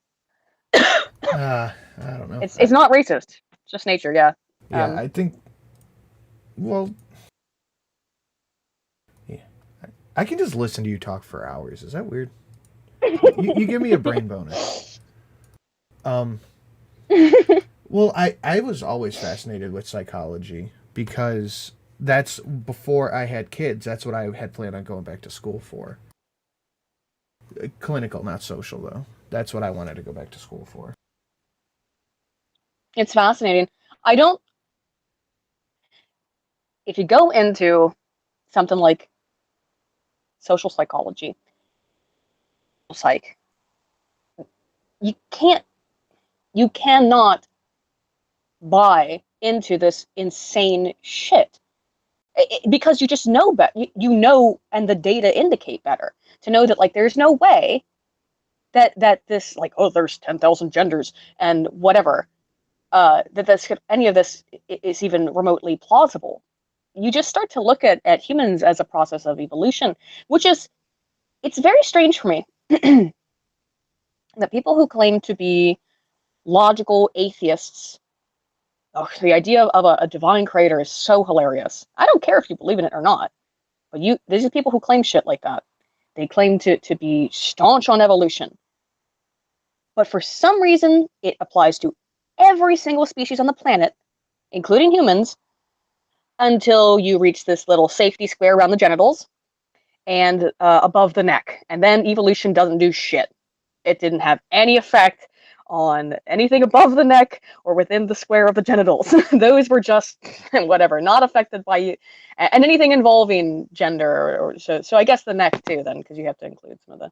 don't know. it's not racist. It's just nature, yeah. Yeah, I think. Well, yeah, I can just listen to you talk for hours. Is that weird? you give me a brain bonus. Well, I was always fascinated with psychology because that's before I had kids. That's what I had planned on going back to school for. Clinical, not social, though. That's what I wanted to go back to school for. It's fascinating. If you go into something like social psychology, psych, you cannot buy into this insane shit because you just know better. You know, and the data indicate better to know that like there's no way that this like, oh, there's 10,000 genders and whatever, that any of this is even remotely plausible. You just start to look at humans as a process of evolution, which is, it's very strange for me that people who claim to be logical atheists, the idea of a divine creator is so hilarious. I don't care if you believe in it or not, but these are people who claim shit like that. They claim to be staunch on evolution. But for some reason, it applies to every single species on the planet, including humans, until you reach this little safety square around the genitals and above the neck. And then evolution doesn't do shit. It didn't have any effect on anything above the neck or within the square of the genitals. Those were just whatever, not affected by you, and anything involving gender or so I guess the neck too, then, because you have to include some of the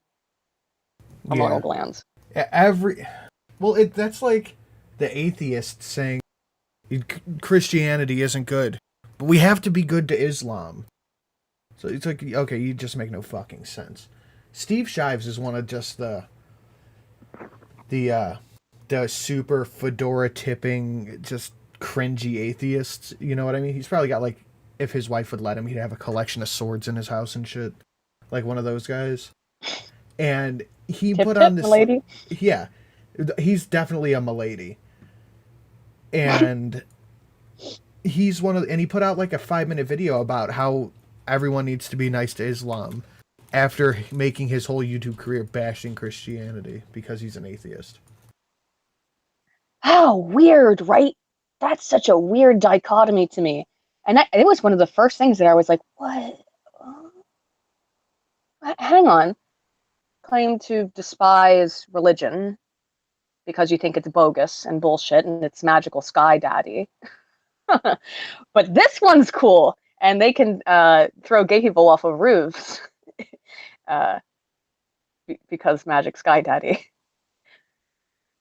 hormonal glands. That's like the atheist saying Christianity isn't good, but we have to be good to Islam. So it's like, okay, you just make no fucking sense. Steve Shives is one of just the super fedora tipping, just cringy atheists. You know what I mean? He's probably got, like, if his wife would let him, he'd have a collection of swords in his house and shit. Like one of those guys. And he put on this... Milady? Yeah. He's definitely a milady. And he's and he put out like a 5-minute video about how everyone needs to be nice to Islam after making his whole YouTube career bashing Christianity because he's an atheist. How weird, right? That's such a weird dichotomy to me. And it was one of the first things that I was like, what? Hang on. Claim to despise religion because you think it's bogus and bullshit and it's magical sky daddy. But this one's cool, and they can throw gay people off of roofs because magic sky daddy.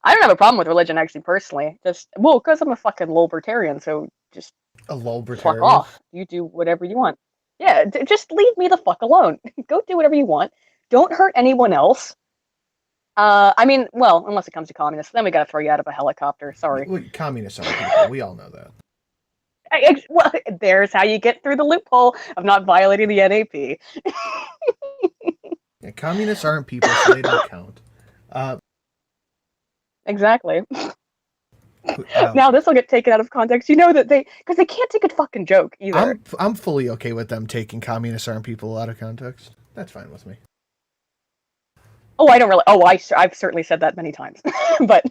I don't have a problem with religion, actually, personally. Because I'm a fucking libertarian, so just a libertarian. Fuck off. You do whatever you want. Yeah, just leave me the fuck alone. Go do whatever you want. Don't hurt anyone else. I mean, well, unless it comes to communists, then we gotta throw you out of a helicopter. Sorry. Well, communists are people. We all know that. Well, there's how you get through the loophole of not violating the NAP. Yeah, communists aren't people, so they don't count. Exactly. Now this will get taken out of context. You know that because they can't take a fucking joke either. I'm fully okay with them taking communists aren't people out of context. That's fine with me. Oh, I don't really. Oh, I've certainly said that many times, but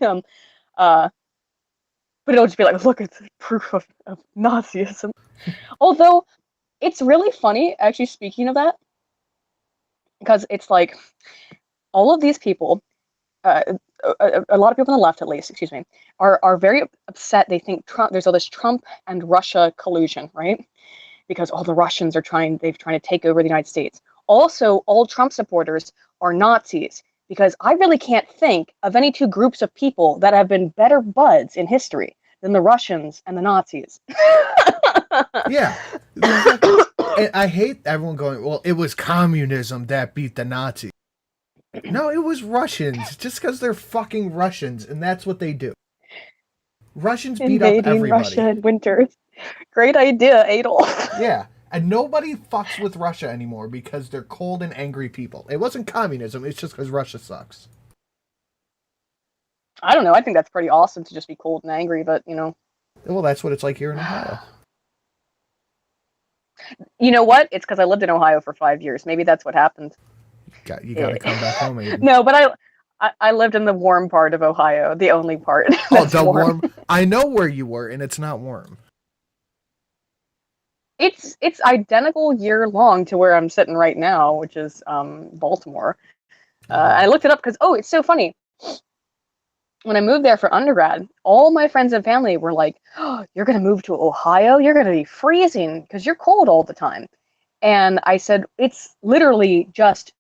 it'll just be like, look, it's proof of Nazism. Although it's really funny, actually. Speaking of that, because it's like all of these people. A lot of people on the left, at least, excuse me, are very upset. They think there's all this Trump and Russia collusion, right? Because all the Russians are trying to take over the United States. Also, all Trump supporters are Nazis, because I really can't think of any two groups of people that have been better buds in history than the Russians and the Nazis. Yeah. I hate everyone going, well, it was communism that beat the Nazis. No, it was Russians, just because they're fucking Russians, and that's what they do. Russians beat up everybody. Russia in winters. Great idea, Adolf. Yeah, and nobody fucks with Russia anymore because they're cold and angry people. It wasn't communism, it's just because Russia sucks. I don't know, I think that's pretty awesome to just be cold and angry, but, you know. Well, that's what it's like here in Ohio. You know what? It's because I lived in Ohio for 5 years. Maybe that's what happened. You gotta come back home, Aiden. No, but I lived in the warm part of Ohio, the only part. Oh, the warm. I know where you were, and it's not warm. It's identical year long to where I'm sitting right now, which is Baltimore. I looked it up because it's so funny. When I moved there for undergrad, all my friends and family were like, "Oh, you're gonna move to Ohio? You're gonna be freezing because you're cold all the time." And I said, "It's literally just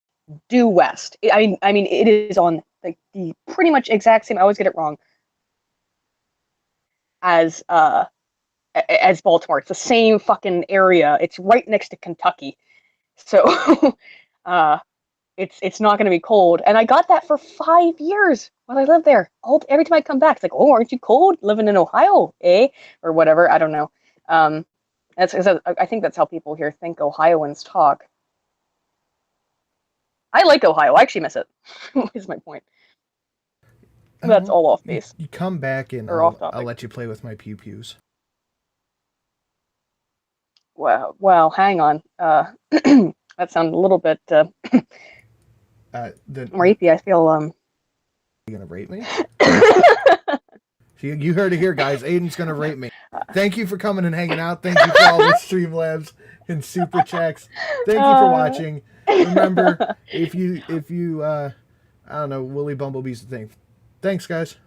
due west." I mean, it is on like the pretty much exact same. I always get it wrong. As Baltimore, it's the same fucking area. It's right next to Kentucky, so it's not going to be cold. And I got that for 5 years while I lived there. Every time I come back, it's like, oh, aren't you cold living in Ohio, eh? Or whatever. I don't know. I think that's how people here think Ohioans talk. I like Ohio. I actually miss it. Is my point. That's all off base. You come back and I'll let you play with my pew-pews. Well, hang on. That sounded a little bit rapey. I feel You gonna rape me? You heard it here, guys. Aiden's gonna rape me. Thank you for coming and hanging out. Thank you for all the Streamlabs and super checks. Thank you for watching. Remember, if you I don't know, Willie Bumblebee's the thing. Thanks, guys.